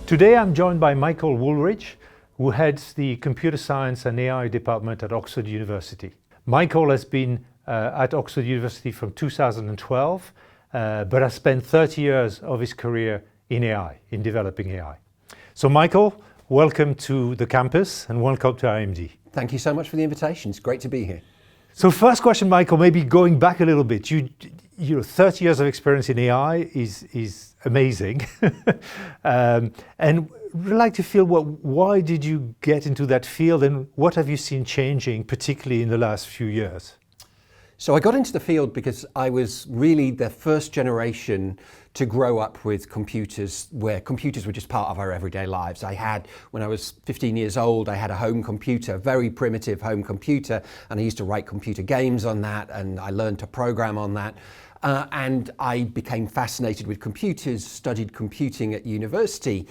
Today I'm joined by Michael Wooldridge, who heads the Computer Science and AI department at Oxford University. Michael has been at Oxford University from 2012, but has spent 30 years of his career in AI, in developing AI. So Michael, welcome to the campus and welcome to IMD. Thank you so much for the invitation. It's great to be here. So first question, Michael, maybe going back a little bit, you know, 30 years of experience in AI is amazing. And we'd like to feel why did you get into that field and what have you seen changing, particularly in the last few years? So I got into the field because I was really the first generation to grow up with computers, where computers were just part of our everyday lives. When I was 15 years old, I had a home computer, a very primitive home computer, and I used to write computer games on that, and I learned to program on that. And I became fascinated with computers, studied computing at university,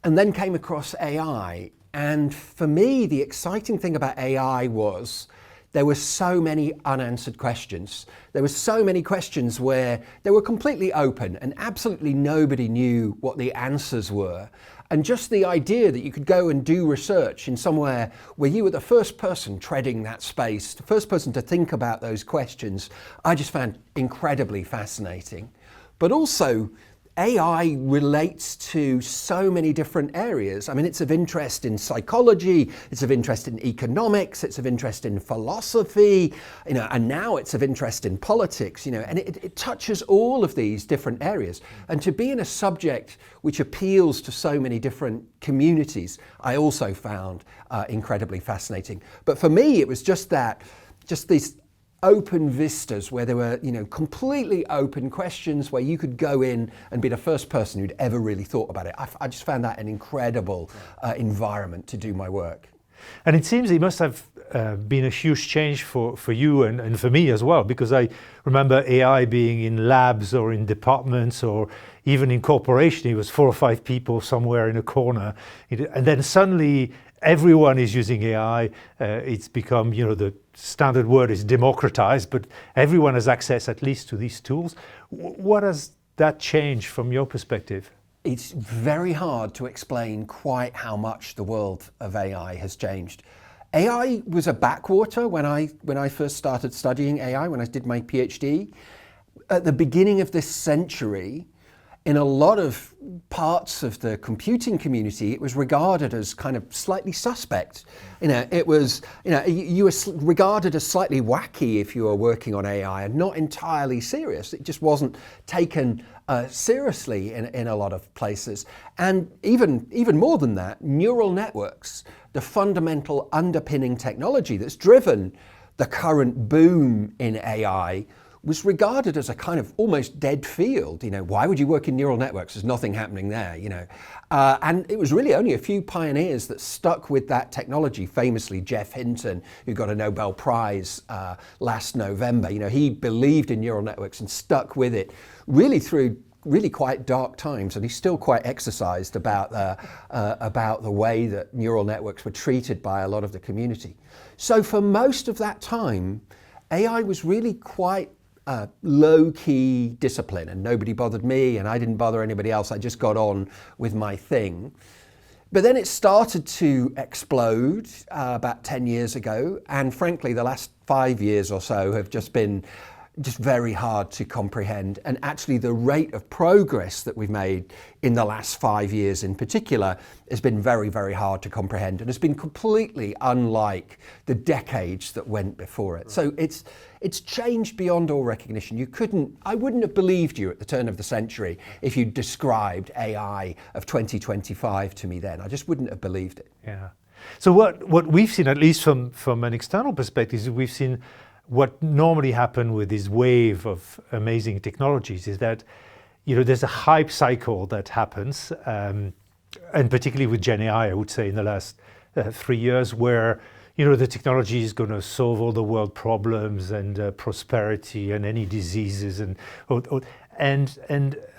and then came across AI. And for me, the exciting thing about AI was there were so many unanswered questions. There were so many questions where they were completely open and absolutely nobody knew what the answers were. And just the idea that you could go and do research in somewhere where you were the first person treading that space, the first person to think about those questions, I just found incredibly fascinating. But also, AI relates to so many different areas. I mean, it's of interest in psychology, it's of interest in economics, it's of interest in philosophy, and now it's of interest in politics, and it touches all of these different areas. And to be in a subject which appeals to so many different communities, I also found incredibly fascinating. But for me, it was just these open vistas where there were, completely open questions where you could go in and be the first person who'd ever really thought about it. I just found that an incredible environment to do my work. And it seems it must have been a huge change for you and for me as well, because I remember AI being in labs or in departments or even in corporation. It was 4 or 5 people somewhere in a corner. And then suddenly everyone is using AI. It's become, the standard word is democratized, but everyone has access at least to these tools. What has that changed from your perspective? It's very hard to explain quite how much the world of AI has changed. AI was a backwater when I first started studying AI, when I did my PhD. At the beginning of this century, in a lot of parts of the computing community, it was regarded as kind of slightly suspect. It was, you were regarded as slightly wacky if you were working on AI and not entirely serious. It just wasn't taken seriously in a lot of places. And even more than that, neural networks, the fundamental underpinning technology that's driven the current boom in AI, was regarded as a kind of almost dead field. Why would you work in neural networks? There's nothing happening there, And it was really only a few pioneers that stuck with that technology, famously Jeff Hinton, who got a Nobel Prize last November. He believed in neural networks and stuck with it really through really quite dark times, and he's still quite exercised about the way that neural networks were treated by a lot of the community. So for most of that time, AI was really quite low-key discipline, and nobody bothered me and I didn't bother anybody else. I just got on with my thing. But then it started to explode about 10 years ago, and frankly the last 5 years or so have just been very hard to comprehend. And actually the rate of progress that we've made in the last 5 years in particular has been very, very hard to comprehend, and has been completely unlike the decades that went before it. So it's changed beyond all recognition. I wouldn't have believed you at the turn of the century if you described AI of 2025 to me then. I just wouldn't have believed it. Yeah. So what we've seen, at least from an external perspective, is we've seen what normally happen with this wave of amazing technologies is that, there's a hype cycle that happens, and particularly with Gen AI, I would say in the last 3 years, where, the technology is going to solve all the world problems and prosperity and any diseases and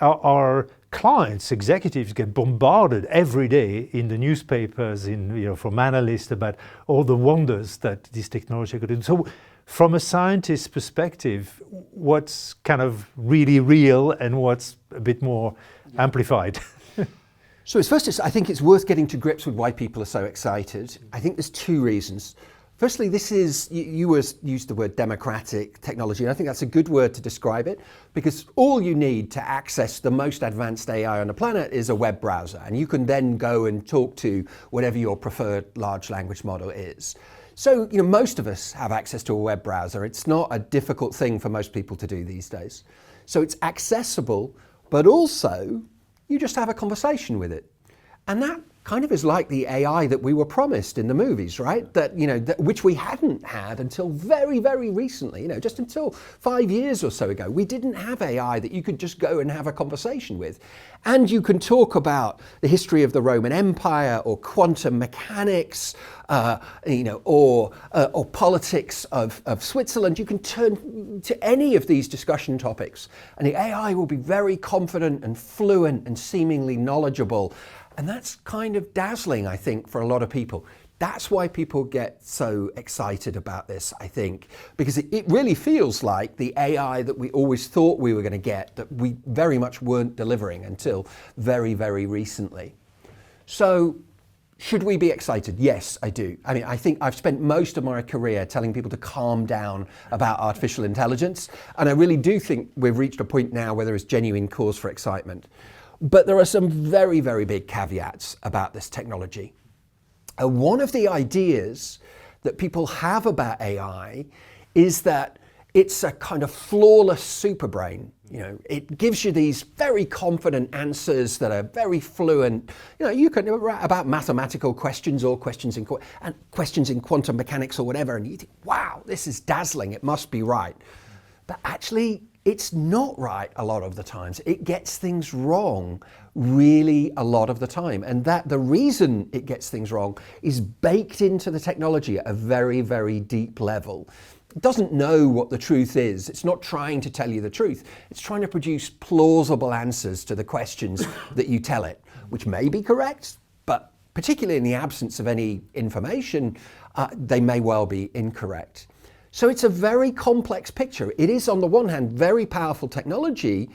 our clients, executives get bombarded every day in the newspapers, from analysts about all the wonders that this technology could do. So from a scientist's perspective, what's kind of really real and what's a bit more amplified? So I think it's worth getting to grips with why people are so excited. I think there's two reasons. Firstly, this is, you used the word democratic technology, and I think that's a good word to describe it, because all you need to access the most advanced AI on the planet is a web browser, and you can then go and talk to whatever your preferred large language model is. So, most of us have access to a web browser. It's not a difficult thing for most people to do these days. So it's accessible, but also you just have a conversation with it. And that kind of is like the AI that we were promised in the movies, right? That, which we hadn't had until very, very recently, just until 5 years or so ago. We didn't have AI that you could just go and have a conversation with. And you can talk about the history of the Roman Empire or quantum mechanics, or politics of Switzerland. You can turn to any of these discussion topics and the AI will be very confident and fluent and seemingly knowledgeable. And that's kind of dazzling, I think, for a lot of people. That's why people get so excited about this, I think, because it really feels like the AI that we always thought we were going to get, that we very much weren't delivering until very, very recently. So should we be excited? Yes, I do. I mean, I think I've spent most of my career telling people to calm down about artificial intelligence. And I really do think we've reached a point now where there is genuine cause for excitement. But there are some very, very big caveats about this technology. One of the ideas that people have about AI is that it's a kind of flawless superbrain. It gives you these very confident answers that are very fluent. You can write about mathematical questions or questions in quantum mechanics or whatever, and you think, wow, this is dazzling, it must be right. But actually, it's not right a lot of the times. It gets things wrong really a lot of the time. And that the reason it gets things wrong is baked into the technology at a very, very deep level. It doesn't know what the truth is. It's not trying to tell you the truth. It's trying to produce plausible answers to the questions that you tell it, which may be correct, but particularly in the absence of any information, they may well be incorrect. So it's a very complex picture. It is, on the one hand, very powerful technology,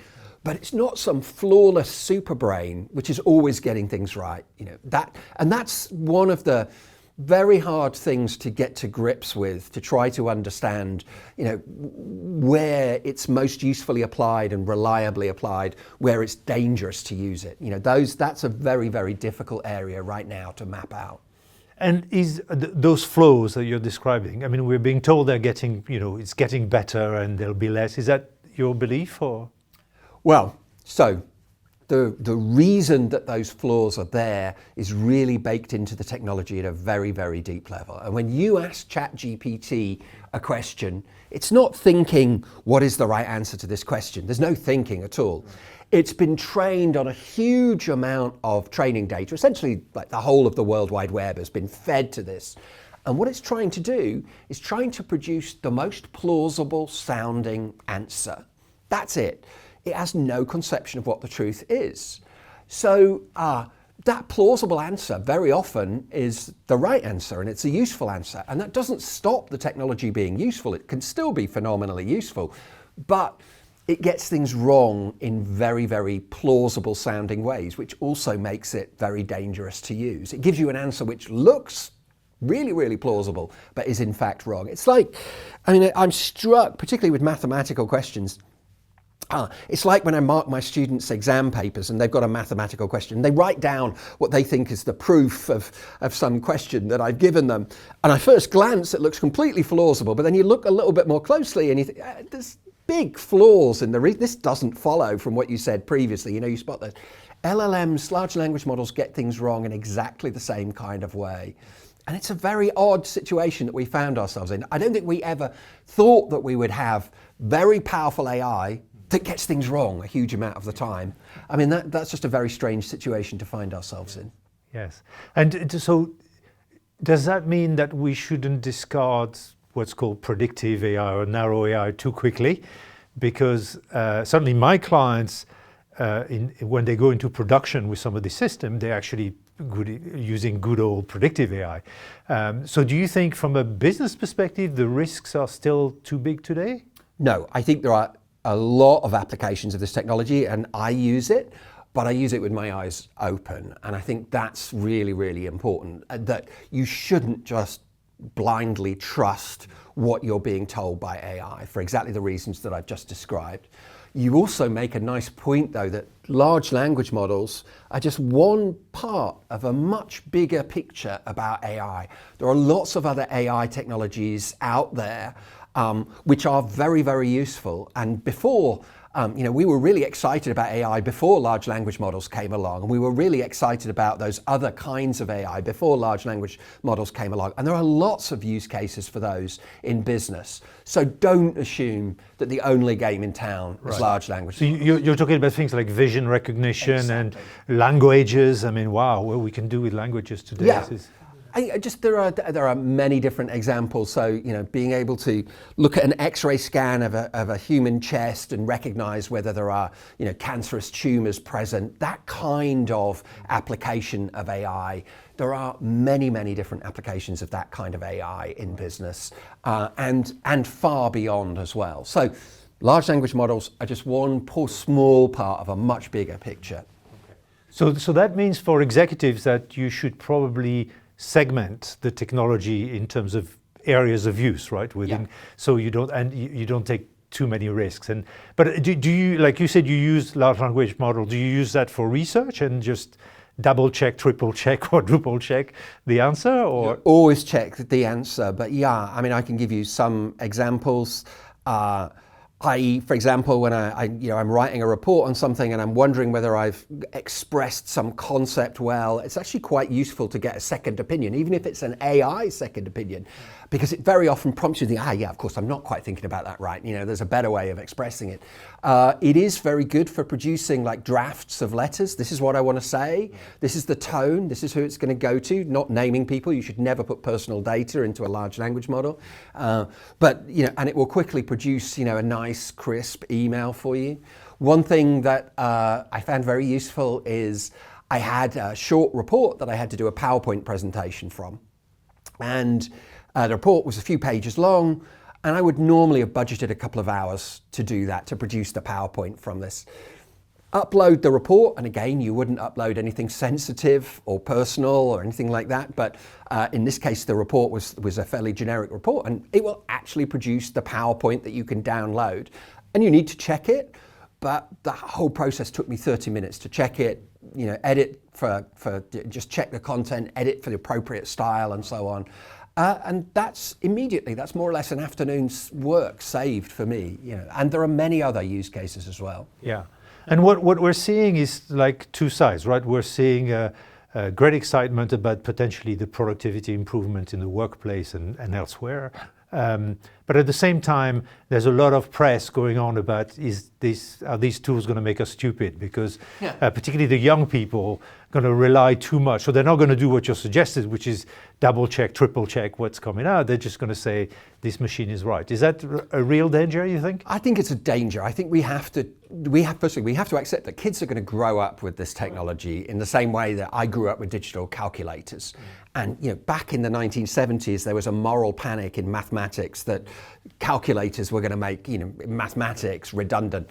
but it's not some flawless superbrain which is always getting things right. That's one of the very hard things to get to grips with, to try to understand, where it's most usefully applied and reliably applied, where it's dangerous to use it. That's a very, very difficult area right now to map out. And is those flows that you're describing, I mean, we're being told they're getting, it's getting better and there'll be less. Is that your belief or? Well, so the reason that those flaws are there is really baked into the technology at a very, very deep level. And when you ask ChatGPT a question, it's not thinking, what is the right answer to this question? There's no thinking at all. It's been trained on a huge amount of training data. Essentially, like the whole of the World Wide Web has been fed to this. And what it's trying to do is trying to produce the most plausible sounding answer. That's it. It has no conception of what the truth is. So that plausible answer very often is the right answer, and it's a useful answer. And that doesn't stop the technology being useful. It can still be phenomenally useful, but it gets things wrong in very, very plausible sounding ways, which also makes it very dangerous to use. It gives you an answer which looks really, really plausible, but is in fact wrong. It's like, I'm struck, particularly with mathematical questions. It's like when I mark my students' exam papers and they've got a mathematical question. They write down what they think is the proof of some question that I've given them. And at first glance, it looks completely plausible, but then you look a little bit more closely and you think, there's big flaws in this doesn't follow from what you said previously. You spot that LLMs, large language models, get things wrong in exactly the same kind of way. And it's a very odd situation that we found ourselves in. I don't think we ever thought that we would have very powerful AI that gets things wrong a huge amount of the time. That's just a very strange situation to find ourselves in. Yes. And so does that mean that we shouldn't discard what's called predictive AI or narrow AI too quickly? Because certainly my clients, when they go into production with some of the system, they actually using good old predictive AI. So do you think from a business perspective, the risks are still too big today? No, I think there are a lot of applications of this technology, and I use it, but I use it with my eyes open. And I think that's really, really important, that you shouldn't just blindly trust what you're being told by AI for exactly the reasons that I've just described. You also make a nice point, though, that large language models are just one part of a much bigger picture about AI. There are lots of other AI technologies out there which are very, very useful. And before, we were really excited about AI before large language models came along. And we were really excited about those other kinds of AI before large language models came along. And there are lots of use cases for those in business. So don't assume that the only game in town is large language models. So you're talking about things like vision recognition and languages. I mean, wow, what we can do with languages today. Yeah. There are many different examples. So, being able to look at an X-ray scan of a human chest and recognize whether there are, cancerous tumors present, that kind of application of AI. There are many, many different applications of that kind of AI in business, and far beyond as well. So, large language models are just one small part of a much bigger picture. So that means for executives that you should probably segment the technology in terms of areas of use, right? So you don't take too many risks. But do you, like you said, you use large language model? Do you use that for research and just double check, triple check, quadruple check the answer, or always check the answer? But yeah, I mean, I can give you some examples. For example, when I'm writing a report on something and I'm wondering whether I've expressed some concept well, it's actually quite useful to get a second opinion, even if it's an AI second opinion, because it very often prompts you to think, of course, I'm not quite thinking about that right. There's a better way of expressing it. It is very good for producing like drafts of letters. This is what I want to say. This is the tone. This is who it's going to go to. Not naming people. You should never put personal data into a large language model. But and it will quickly produce a nice, crisp email for you. One thing that I found very useful is I had a short report that I had to do a PowerPoint presentation from, and the report was a few pages long, and I would normally have budgeted a couple of hours to do that, to produce the PowerPoint from this. Upload the report, and again, you wouldn't upload anything sensitive or personal or anything like that, but in this case, the report was a fairly generic report, and it will actually produce the PowerPoint that you can download. And you need to check it, but the whole process took me 30 minutes to check it, edit for just check the content, edit for the appropriate style and so on. And that's more or less an afternoon's work saved for me, and there are many other use cases as well. Yeah. And what we're seeing is like two sides, right? We're seeing great excitement about potentially the productivity improvement in the workplace and elsewhere. But at the same time, there's a lot of press going on about are these tools going to make us stupid? Because particularly the young people going to rely too much. So they're not going to do what you suggested, which is double check, triple check what's coming out. They're just going to say this machine is right. Is that a real danger, you think? I think it's a danger. I think we have to accept that kids are going to grow up with this technology in the same way that I grew up with digital calculators. And back in the 1970s, there was a moral panic in mathematics that calculators were going to make mathematics redundant.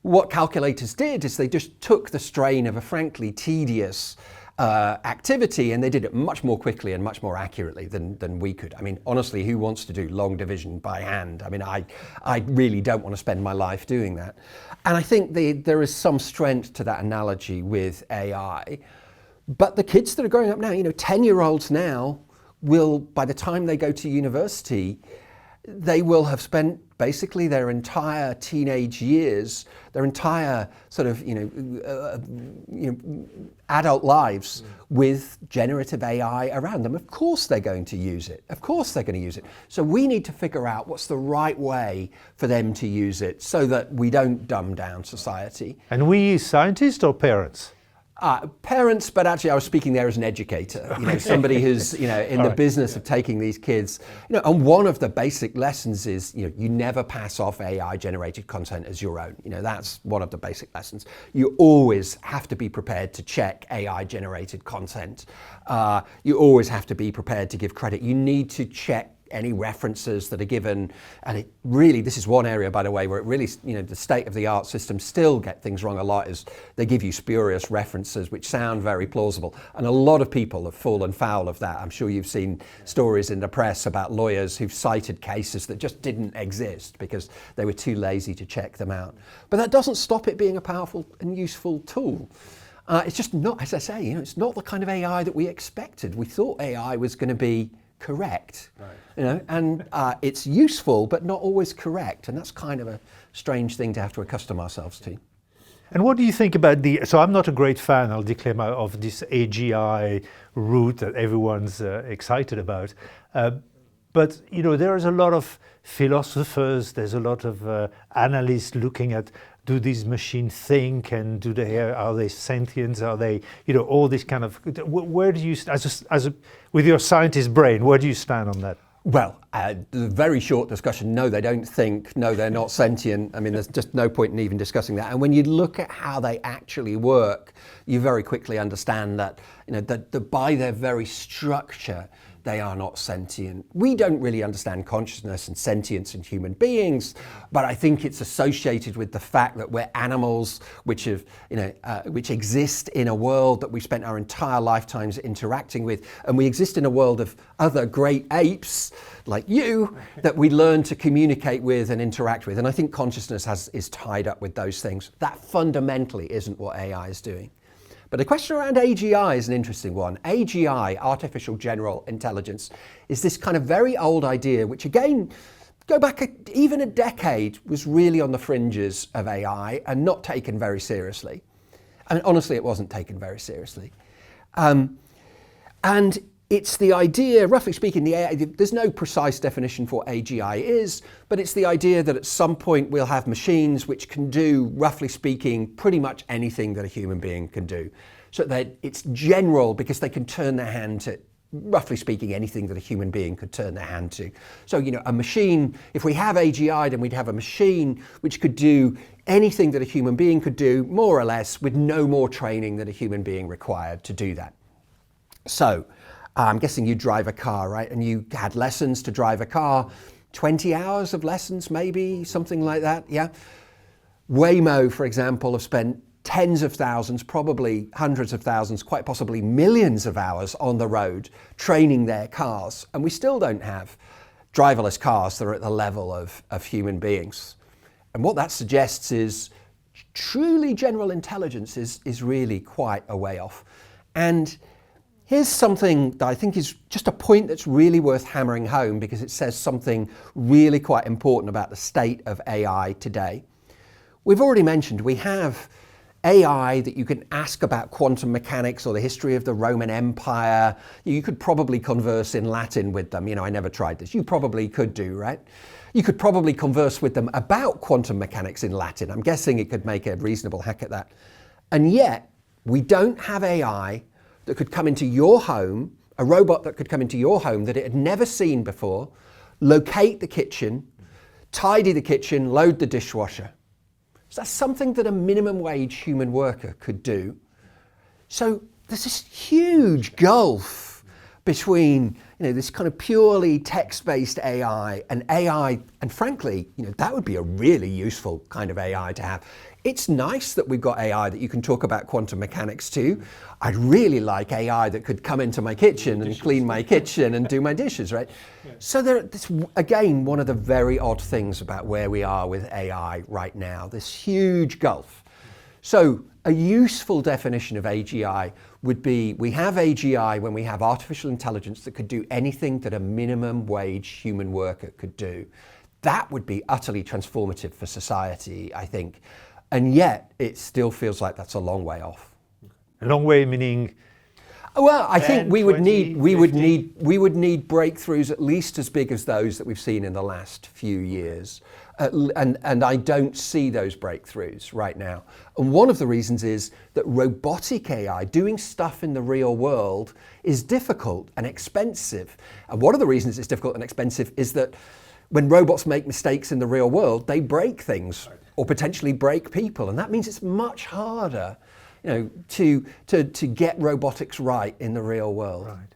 What calculators did is they just took the strain of a frankly tedious activity, and they did it much more quickly and much more accurately than we could. I mean, honestly, who wants to do long division by hand? I mean, I really don't want to spend my life doing that. And I think there is some strength to that analogy with AI. But the kids that are growing up now, 10-year-olds now will, by the time they go to university, they will have spent basically their entire teenage years, their entire sort of, adult lives with generative AI around them. Of course they're going to use it. Of course they're going to use it. So we need to figure out what's the right way for them to use it so that we don't dumb down society. And we scientists or parents? Parents, but actually I was speaking there as an educator, somebody who's, in the business of taking these kids, and one of the basic lessons is, you never pass off AI generated content as your own. That's one of the basic lessons. You always have to be prepared to check AI generated content. You always have to be prepared to give credit. You need to check any references that are given, and it really, this is one area, by the way, where it really, the state-of-the-art systems still get things wrong a lot, is they give you spurious references which sound very plausible, and a lot of people have fallen foul of that. I'm sure you've seen stories in the press about lawyers who've cited cases that just didn't exist because they were too lazy to check them out. But that doesn't stop it being a powerful and useful tool. It's just not, as I say, it's not the kind of AI that we expected. We thought AI was going to be correct, and it's useful but not always correct, and that's kind of a strange thing to have to accustom ourselves to. And what do you think about so I'm not a great fan, I'll declare, of this AGI route that everyone's excited about, but there is a lot of philosophers, there's a lot of analysts looking at, do these machines think, and are they sentient? Are they, all this kind of, where do you, with your scientist brain, where do you stand on that? Well, the very short discussion, no, they don't think, no, they're not sentient. I mean, there's just no point in even discussing that. And when you look at how they actually work, you very quickly understand that, that by their very structure, they are not sentient. We don't really understand consciousness and sentience in human beings, but I think it's associated with the fact that we're animals which have, which exist in a world that we spent our entire lifetimes interacting with, and we exist in a world of other great apes like you that we learn to communicate with and interact with. And I think consciousness is tied up with those things. That fundamentally isn't what AI is doing. But the question around AGI is an interesting one. AGI, artificial general intelligence, is this kind of very old idea, which again, go back even a decade, was really on the fringes of AI and not taken very seriously. I mean, honestly, it wasn't taken very seriously. And it's the idea, roughly speaking, there's no precise definition for what AGI is, but it's the idea that at some point we'll have machines which can do, roughly speaking, pretty much anything that a human being can do. So that it's general because they can turn their hand to, roughly speaking, anything that a human being could turn their hand to. So, a machine, if we have AGI, then we'd have a machine which could do anything that a human being could do, more or less, with no more training than a human being required to do that. So, I'm guessing you drive a car, right? And you had lessons to drive a car, 20 hours of lessons, maybe, something like that, yeah? Waymo, for example, have spent tens of thousands, probably hundreds of thousands, quite possibly millions of hours on the road training their cars. And we still don't have driverless cars that are at the level of human beings. And what that suggests is truly general intelligence is really quite a way off. And here's something that I think is just a point that's really worth hammering home because it says something really quite important about the state of AI today. We've already mentioned we have AI that you can ask about quantum mechanics or the history of the Roman Empire. You could probably converse in Latin with them. I never tried this. You probably could do, right? You could probably converse with them about quantum mechanics in Latin. I'm guessing it could make a reasonable hack at that. And yet, we don't have AI that could come into your home, a robot that could come into your home that it had never seen before, locate the kitchen, tidy the kitchen, load the dishwasher. So that's something that a minimum wage human worker could do. So there's this huge gulf between this kind of purely text-based AI, and frankly, that would be a really useful kind of AI to have. It's nice that we've got AI that you can talk about quantum mechanics to. I'd really like AI that could come into my kitchen and clean my kitchen and do my dishes, right? Yeah. So that's, again, one of the very odd things about where we are with AI right now, this huge gulf. So a useful definition of AGI would be, we have AGI when we have artificial intelligence that could do anything that a minimum wage human worker could do. That would be utterly transformative for society, I think. And yet, it still feels like that's a long way off. A long way meaning? Well, I think 10, we would 20, need we would 50? need we would need breakthroughs at least as big as those that we've seen in the last few years, and I don't see those breakthroughs right now. And one of the reasons is that robotic AI, doing stuff in the real world, is difficult and expensive. And one of the reasons it's difficult and expensive is that when robots make mistakes in the real world, they break things or potentially break people, and that means it's much harder, to get robotics right in the real world. Right.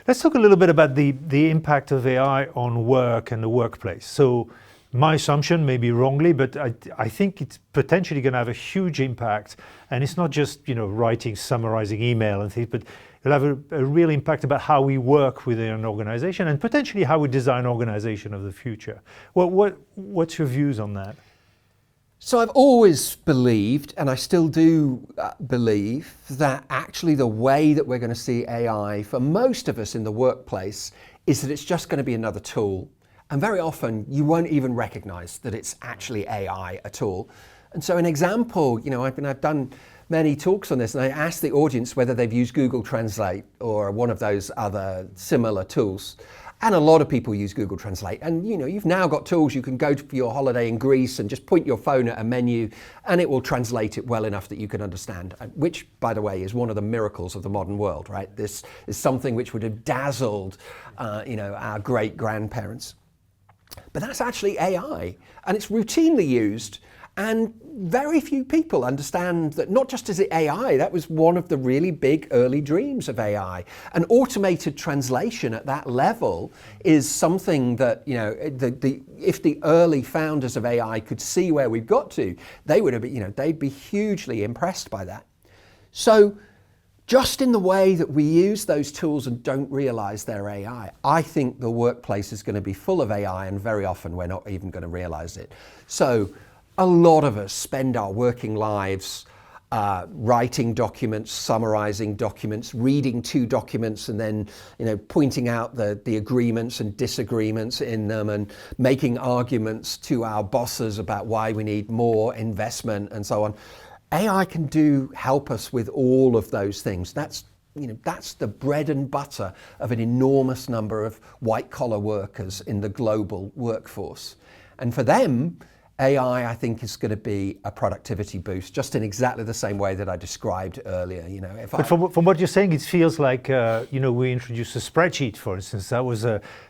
Let's talk a little bit about the impact of AI on work and the workplace. So my assumption, maybe wrongly, but I think it's potentially going to have a huge impact. And it's not just, writing, summarizing email and things, but it'll have a real impact about how we work within an organization and potentially how we design organization of the future. What's your views on that? So I've always believed, and I still do believe, that actually the way that we're going to see AI for most of us in the workplace is that it's just going to be another tool. And very often you won't even recognize that it's actually AI at all. And so an example, I've done many talks on this, and I asked the audience whether they've used Google Translate or one of those other similar tools. And a lot of people use Google Translate. And you've now got tools. You can go for your holiday in Greece and just point your phone at a menu and it will translate it well enough that you can understand, which, by the way, is one of the miracles of the modern world, right? This is something which would have dazzled, our great-grandparents. But that's actually AI, and it's routinely used. And very few people understand that not just is it AI, that was one of the really big early dreams of AI. An automated translation at that level is something that, if the early founders of AI could see where we've got to, they would have been, they'd be hugely impressed by that. So just in the way that we use those tools and don't realize they're AI, I think the workplace is going to be full of AI, and very often we're not even going to realize it. So a lot of us spend our working lives writing documents, summarizing documents, reading two documents, and then pointing out the agreements and disagreements in them, and making arguments to our bosses about why we need more investment and so on. AI can help us with all of those things. That's the bread and butter of an enormous number of white-collar workers in the global workforce. And for them, AI, I think, is going to be a productivity boost, just in exactly the same way that I described earlier. From what you're saying, it feels like we introduced a spreadsheet, for instance. That was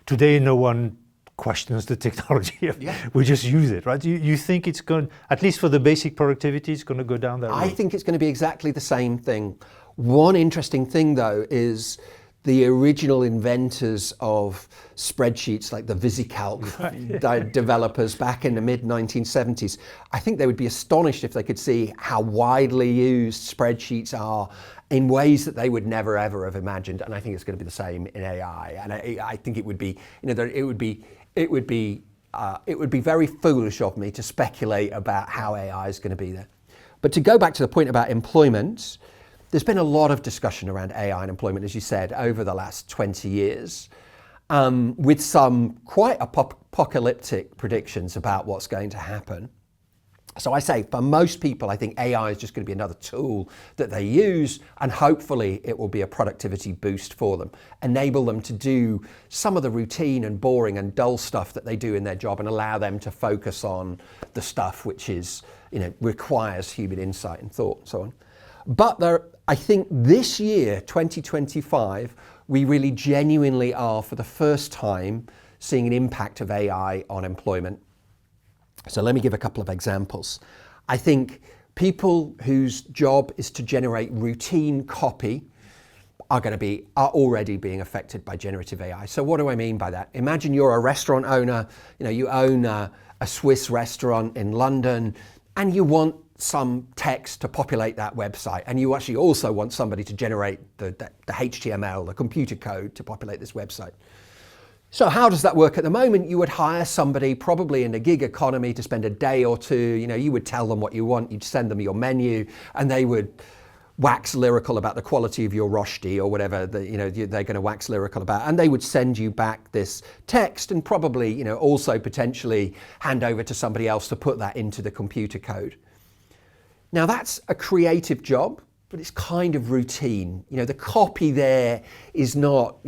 today. No one questions the technology. Yeah. We just use it, right? You think it's going, at least for the basic productivity, it's going to go down that road? I think it's going to be exactly the same thing. One interesting thing, though, is the original inventors of spreadsheets, like the VisiCalc developers back in the mid-1970s, I think they would be astonished if they could see how widely used spreadsheets are in ways that they would never ever have imagined. And I think it's going to be the same in AI. And I think it would be, it would be very foolish of me to speculate about how AI is going to be there. But to go back to the point about employment, there's been a lot of discussion around AI and employment, as you said, over the last 20 years, with some quite apocalyptic predictions about what's going to happen. So I say, for most people, I think AI is just going to be another tool that they use, and hopefully it will be a productivity boost for them, enable them to do some of the routine and boring and dull stuff that they do in their job, and allow them to focus on the stuff which is, requires human insight and thought and so on. But I think this year, 2025, we really genuinely are, for the first time, seeing an impact of AI on employment. So let me give a couple of examples. I think whose job is to generate routine copy are already being affected by generative AI. So what do I mean by that? Imagine you're a restaurant owner, you own a Swiss restaurant in London, and you want some text to populate that website, and you actually also want somebody to generate the HTML, the computer code to populate this website. So how does that work at the moment? You would hire somebody, probably in a gig economy, to spend a day or two. You would tell them what you want, you'd send them your menu, and they would wax lyrical about the quality of your rosti or whatever they're going to wax lyrical about, and they would send you back this text, and probably also potentially hand over to somebody else to put that into the computer code. Now that's a creative job. but it's kind of routine. The copy there is not,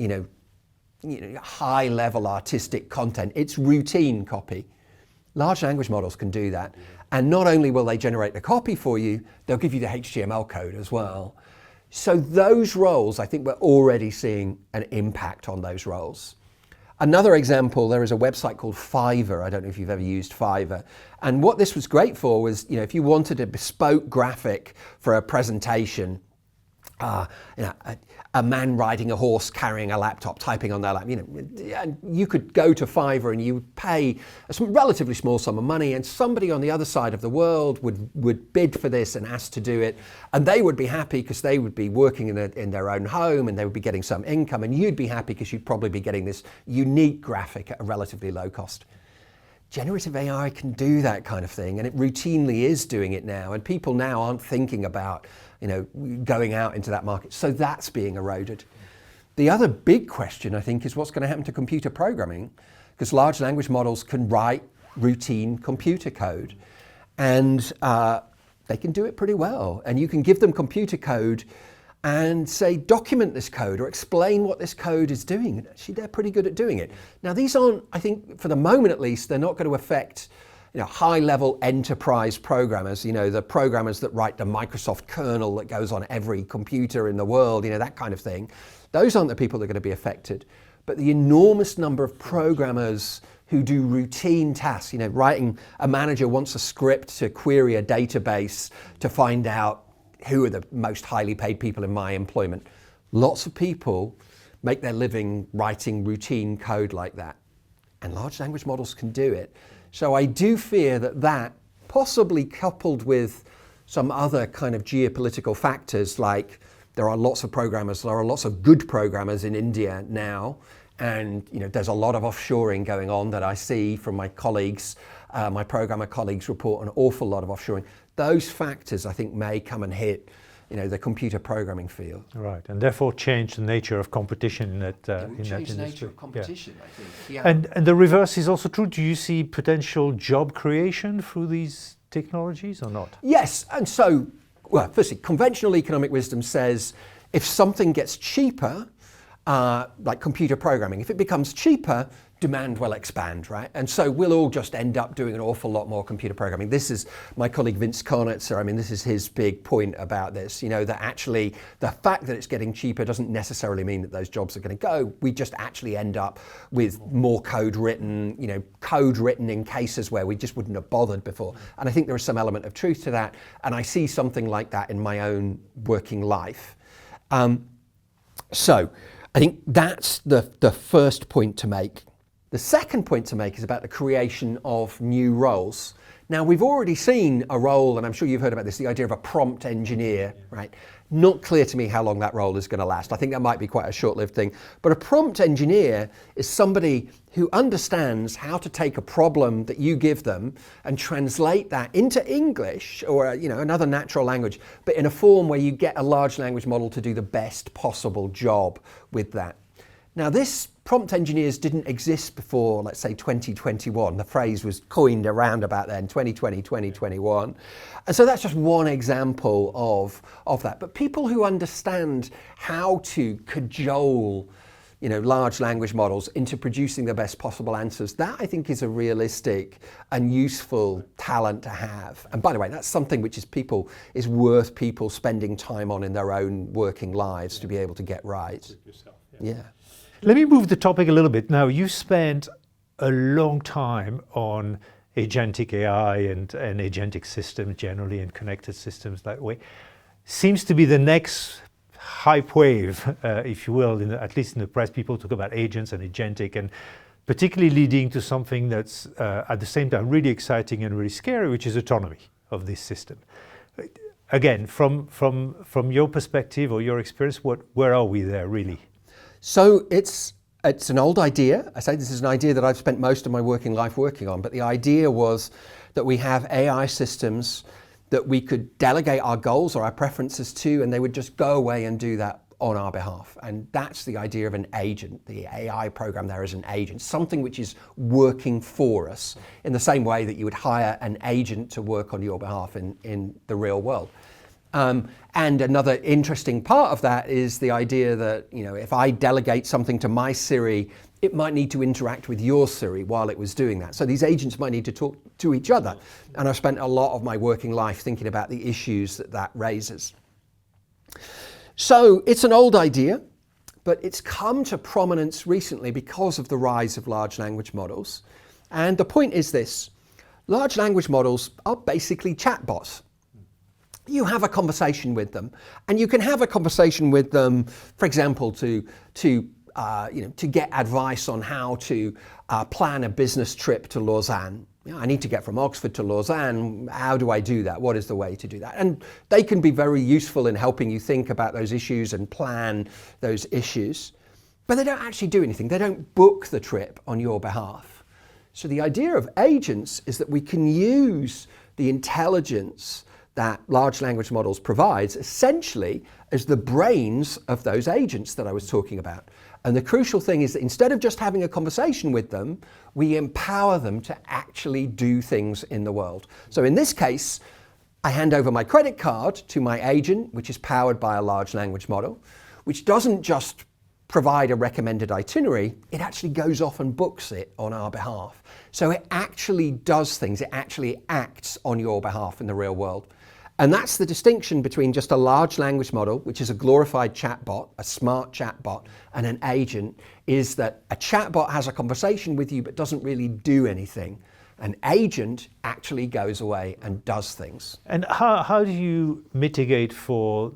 high level artistic content. It's routine copy. Large language models can do that. And not only will they generate the copy for you, they'll give you the HTML code as well. So those roles, I think we're already seeing an impact on those roles. Another example, there is a website called Fiverr. I don't know if you've ever used Fiverr. And what this was great for was, if you wanted a bespoke graphic for a presentation, a man riding a horse carrying a laptop, typing on their lap, you could go to Fiverr and you would pay a relatively small sum of money, and somebody on the other side of the world would bid for this and ask to do it, and they would be happy because they would be working in their own home and they would be getting some income, and you'd be happy because you'd probably be getting this unique graphic at a relatively low cost. Generative AI can do that kind of thing, and it routinely is doing it now, and people now aren't thinking about going out into that market. So that's being eroded. The other big question, I think, is what's going to happen to computer programming, because large language models can write routine computer code, and they can do it pretty well. And you can give them computer code and say, document this code or explain what this code is doing. And actually, they're pretty good at doing it. Now, these aren't, I think, for the moment at least, they're not going to affect high-level enterprise programmers, the programmers that write the Microsoft kernel that goes on every computer in the world, that kind of thing. Those aren't the people that are going to be affected. But the enormous number of programmers who do routine tasks, writing, a manager wants a script to query a database to find out who are the most highly paid people in my employment. Lots of people make their living writing routine code like that. And large language models can do it. So I do fear that possibly coupled with some other kind of geopolitical factors, like there are lots of programmers, there are lots of good programmers in India now, and there's a lot of offshoring going on that I see from my colleagues, my programmer colleagues report an awful lot of offshoring. Those factors, I think, may come and hit the computer programming field. Right, and therefore change the nature of competition in that Change the industry. nature of competition, I think. Yeah. And the reverse is also true. Do you see potential job creation through these technologies or not? Yes, and so, well, firstly, conventional economic wisdom says if something gets cheaper, like computer programming, if it becomes cheaper, demand will expand, right? And so we'll all just end up doing an awful lot more computer programming. This is my colleague Vince Conitzer. This is his big point about this, that actually the fact that it's getting cheaper doesn't necessarily mean that those jobs are going to go. We just actually end up with more code written, code written in cases where we just wouldn't have bothered before. And I think there is some element of truth to that. And I see something like that in my own working life. So I think that's the first point to make. The second point to make is about the creation of new roles. Now, we've already seen a role, and I'm sure you've heard about this, the idea of a prompt engineer, right? Not clear to me how long that role is going to last. I think that might be quite a short-lived thing. But a prompt engineer is somebody who understands how to take a problem that you give them and translate that into English or another natural language, but in a form where you get a large language model to do the best possible job with that. Now, this prompt engineers didn't exist before, let's say, 2021. The phrase was coined around about then, 2020, 2021. And so that's just one example of that. But people who understand how to cajole, large language models into producing the best possible answers, that I think is a realistic and useful talent to have. And by the way, that's something which is worth people spending time on in their own working lives to be able to get right. Yeah. Let me move the topic a little bit. Now, you spent a long time on agentic AI and agentic systems generally and connected systems that way. Seems to be the next hype wave, if you will, at least in the press. People talk about agents and agentic, and particularly leading to something that's at the same time really exciting and really scary, which is autonomy of this system. Again, from your perspective or your experience, where are we there really? So it's an old idea. I say this is an idea that I've spent most of my working life working on, but the idea was that we have AI systems that we could delegate our goals or our preferences to, and they would just go away and do that on our behalf. And that's the idea of an agent. The AI program there is an agent, something which is working for us in the same way that you would hire an agent to work on your behalf in the real world. And another interesting part of that is the idea that, if I delegate something to my Siri, it might need to interact with your Siri while it was doing that. So these agents might need to talk to each other. And I've spent a lot of my working life thinking about the issues that raises. So it's an old idea, but it's come to prominence recently because of the rise of large language models. And the point is this: large language models are basically chatbots. You have a conversation with them, and you can have a conversation with them, for example, to get advice on how to plan a business trip to Lausanne. I need to get from Oxford to Lausanne. How do I do that? What is the way to do that? And they can be very useful in helping you think about those issues and plan those issues, but they don't actually do anything. They don't book the trip on your behalf. So the idea of agents is that we can use the intelligence that large language models provides essentially as the brains of those agents that I was talking about. And the crucial thing is that instead of just having a conversation with them, we empower them to actually do things in the world. So in this case, I hand over my credit card to my agent, which is powered by a large language model, which doesn't just provide a recommended itinerary, it actually goes off and books it on our behalf. So it actually does things, it actually acts on your behalf in the real world. And that's the distinction between just a large language model, which is a glorified chatbot, a smart chatbot, and an agent, is that a chatbot has a conversation with you but doesn't really do anything. An agent actually goes away and does things. And how do you mitigate for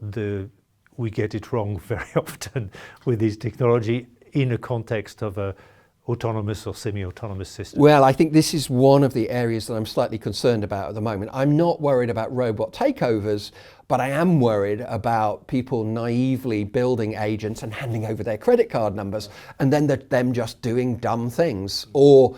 we get it wrong very often with this technology in a context of a autonomous or semi-autonomous system? Well, I think this is one of the areas that I'm slightly concerned about at the moment. I'm not worried about robot takeovers, but I am worried about people naively building agents and handing over their credit card numbers, and then them just doing dumb things, or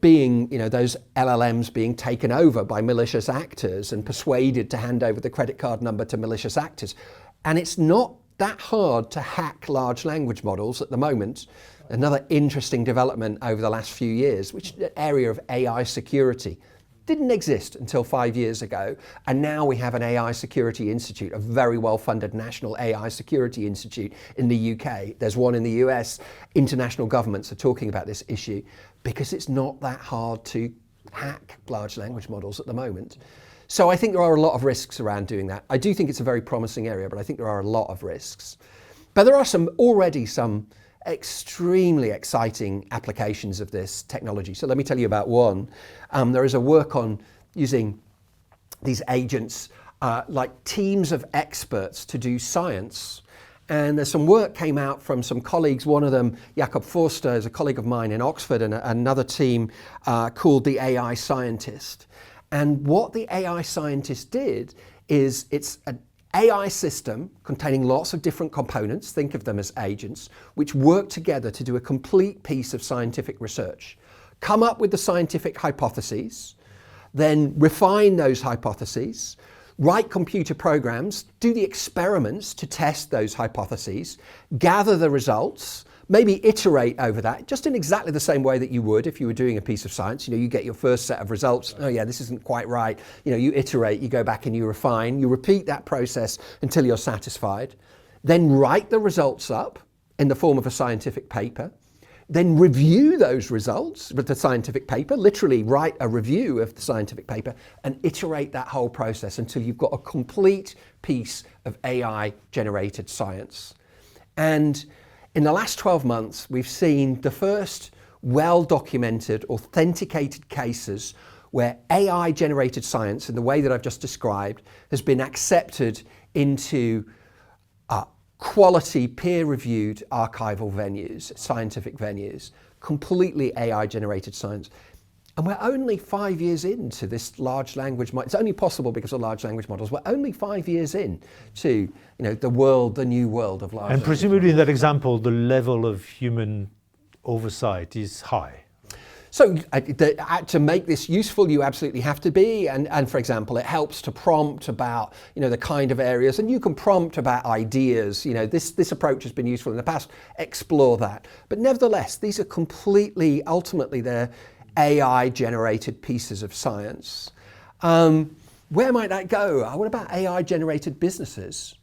being, those LLMs being taken over by malicious actors and persuaded to hand over the credit card number to malicious actors. And it's not that hard to hack large language models at the moment. Another interesting development over the last few years, which is the area of AI security. Didn't exist until 5 years ago, and now we have an AI Security Institute, a very well-funded national AI Security Institute in the UK. There's one in the US. International governments are talking about this issue because it's not that hard to hack large language models at the moment. So I think there are a lot of risks around doing that. I do think it's a very promising area, but I think there are a lot of risks. But there are already some extremely exciting applications of this technology. So let me tell you about one. There is a work on using these agents like teams of experts to do science. And there's some work came out from some colleagues. One of them, Jakob Forster, is a colleague of mine in Oxford, and another team called the AI Scientist. And what the AI Scientist did is it's an AI system containing lots of different components, think of them as agents, which work together to do a complete piece of scientific research. Come up with the scientific hypotheses, then refine those hypotheses, write computer programs, do the experiments to test those hypotheses, gather the results, maybe iterate over that, just in exactly the same way that you would if you were doing a piece of science. You get your first set of results. Oh yeah, this isn't quite right. You iterate, you go back and you refine, you repeat that process until you're satisfied. Then write the results up in the form of a scientific paper. Then review those results with the scientific paper, literally write a review of the scientific paper and iterate that whole process until you've got a complete piece of AI-generated science. And in the last 12 months, we've seen the first well-documented, authenticated cases where AI-generated science, in the way that I've just described, has been accepted into quality, peer-reviewed archival venues, scientific venues, completely AI-generated science. And we're only 5 years into this large language model. It's only possible because of large language models. We're only 5 years in to the new world of large language models. And presumably in that example, the level of human oversight is high. So to make this useful, you absolutely have to be. And for example, it helps to prompt about the kind of areas, and you can prompt about ideas. This approach has been useful in the past. Explore that. But nevertheless, these are ultimately they're AI-generated pieces of science. where might that go? What about AI-generated businesses?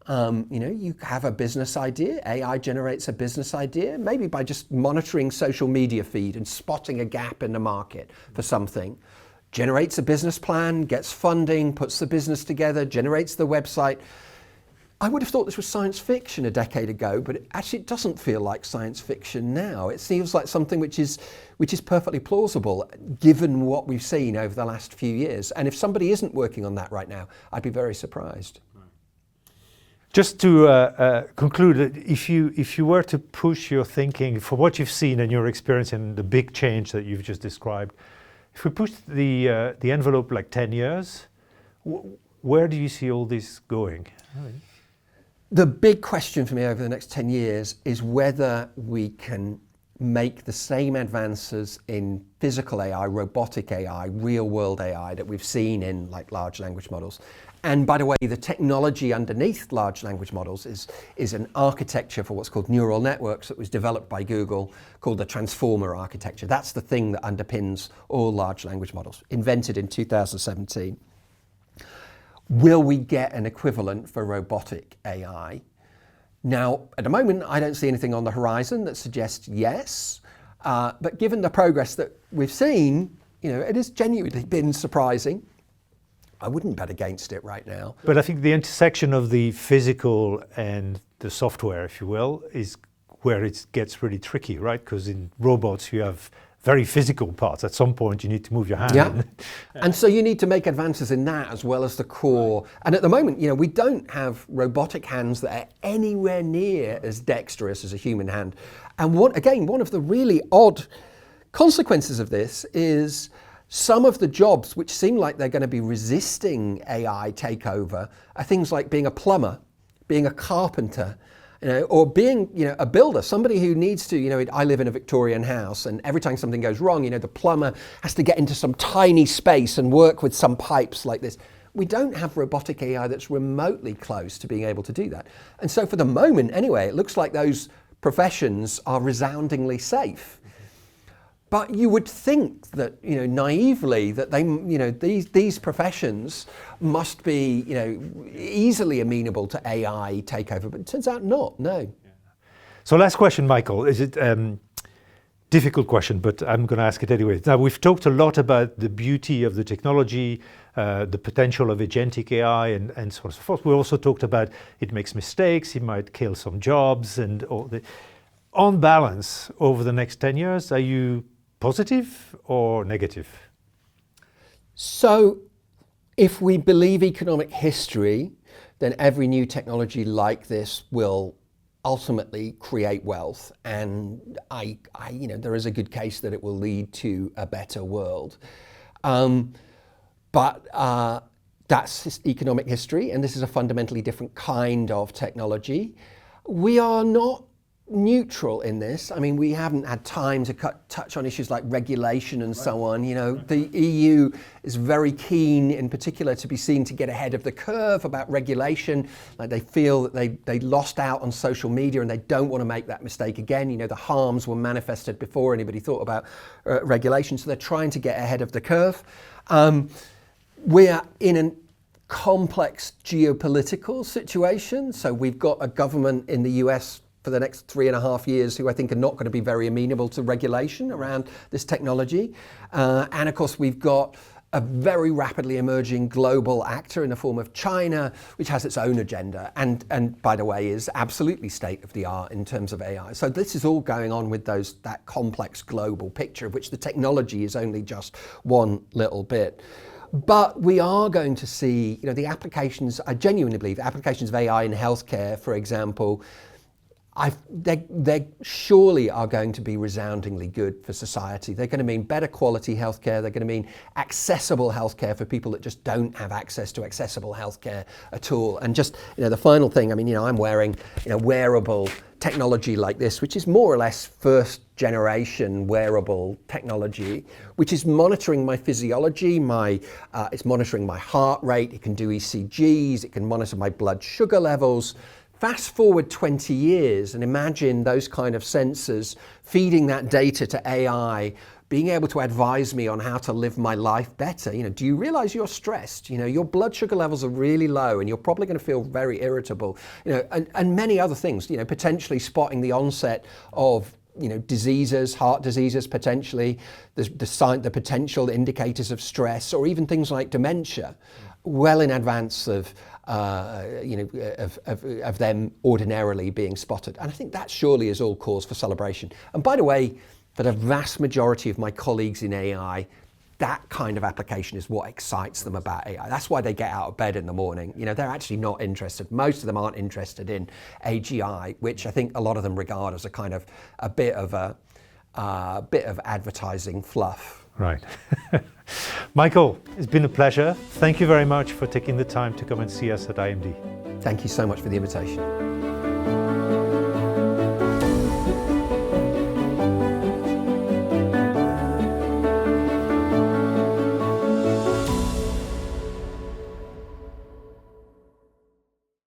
You have a business idea, AI generates a business idea, maybe by just monitoring social media feed and spotting a gap in the market for something. Generates a business plan, gets funding, puts the business together, generates the website. I would have thought this was science fiction a decade ago, but it doesn't feel like science fiction now. It seems like something which is perfectly plausible given what we've seen over the last few years. And if somebody isn't working on that right now, I'd be very surprised. Just to conclude, if you were to push your thinking for what you've seen and your experience and the big change that you've just described, if we push the envelope like 10 years, where do you see all this going? The big question for me over the next 10 years is whether we can make the same advances in physical AI, robotic AI, real world AI that we've seen in like large language models. And by the way, the technology underneath large language models is an architecture for what's called neural networks that was developed by Google called the transformer architecture. That's the thing that underpins all large language models, invented in 2017. Will we get an equivalent for robotic AI? Now, at the moment, I don't see anything on the horizon that suggests yes. But given the progress that we've seen, it has genuinely been surprising. I wouldn't bet against it right now. But I think the intersection of the physical and the software, if you will, is where it gets really tricky, right? Because in robots, you have very physical parts. At some point, you need to move your hand. Yeah. And so you need to make advances in that as well as the core. Right. And at the moment, we don't have robotic hands that are anywhere near as dexterous as a human hand. And one of the really odd consequences of this is some of the jobs which seem like they're going to be resisting AI takeover are things like being a plumber, being a carpenter, or being a builder, somebody who needs to, I live in a Victorian house and every time something goes wrong, the plumber has to get into some tiny space and work with some pipes like this. We don't have robotic AI that's remotely close to being able to do that. And so for the moment anyway, it looks like those professions are resoundingly safe. But you would think that, naively, that these professions must be, easily amenable to AI takeover. But it turns out not. No. Yeah. So last question, Michael. Is it difficult question? But I'm going to ask it anyway. Now we've talked a lot about the beauty of the technology, the potential of agentic AI, and so on and so forth. We also talked about it makes mistakes. It might kill some jobs, and all the. On balance, over the next 10 years, are you positive or negative? So if we believe economic history, then every new technology like this will ultimately create wealth. And there is a good case that it will lead to a better world. But that's economic history, and this is a fundamentally different kind of technology. We are not neutral in this. I mean, we haven't had time to touch on issues like regulation and so on. The EU is very keen in particular to be seen to get ahead of the curve about regulation. Like they feel that they lost out on social media and they don't want to make that mistake again. The harms were manifested before anybody thought about regulation. So they're trying to get ahead of the curve. We're in a complex geopolitical situation. So we've got a government in the US for the next 3.5 years who I think are not going to be very amenable to regulation around this technology. And of course, we've got a very rapidly emerging global actor in the form of China, which has its own agenda and by the way, is absolutely state of the art in terms of AI. So this is all going on with that complex global picture, of which the technology is only just one little bit. But we are going to see, the applications, I genuinely believe, applications of AI in healthcare, for example, they surely are going to be resoundingly good for society. They're going to mean better quality healthcare. They're going to mean accessible healthcare for people that just don't have access to accessible healthcare at all. And just, the final thing, I'm wearing, wearable technology like this, which is more or less first generation wearable technology, which is monitoring my physiology, it's monitoring my heart rate. It can do ECGs. It can monitor my blood sugar levels. Fast forward 20 years and imagine those kind of sensors feeding that data to AI, being able to advise me on how to live my life better. Do you realize you're stressed? Your blood sugar levels are really low and you're probably going to feel very irritable, and many other things, potentially spotting the onset of diseases, heart diseases, potentially the potential indicators of stress, or even things like dementia, well in advance of them ordinarily being spotted. And I think that surely is all cause for celebration. And by the way, for the vast majority of my colleagues in AI, that kind of application is what excites them about AI. That's why they get out of bed in the morning. They're actually not interested. Most of them aren't interested in AGI, which I think a lot of them regard as a bit of advertising fluff. Right. Michael, it's been a pleasure. Thank you very much for taking the time to come and see us at IMD. Thank you so much for the invitation.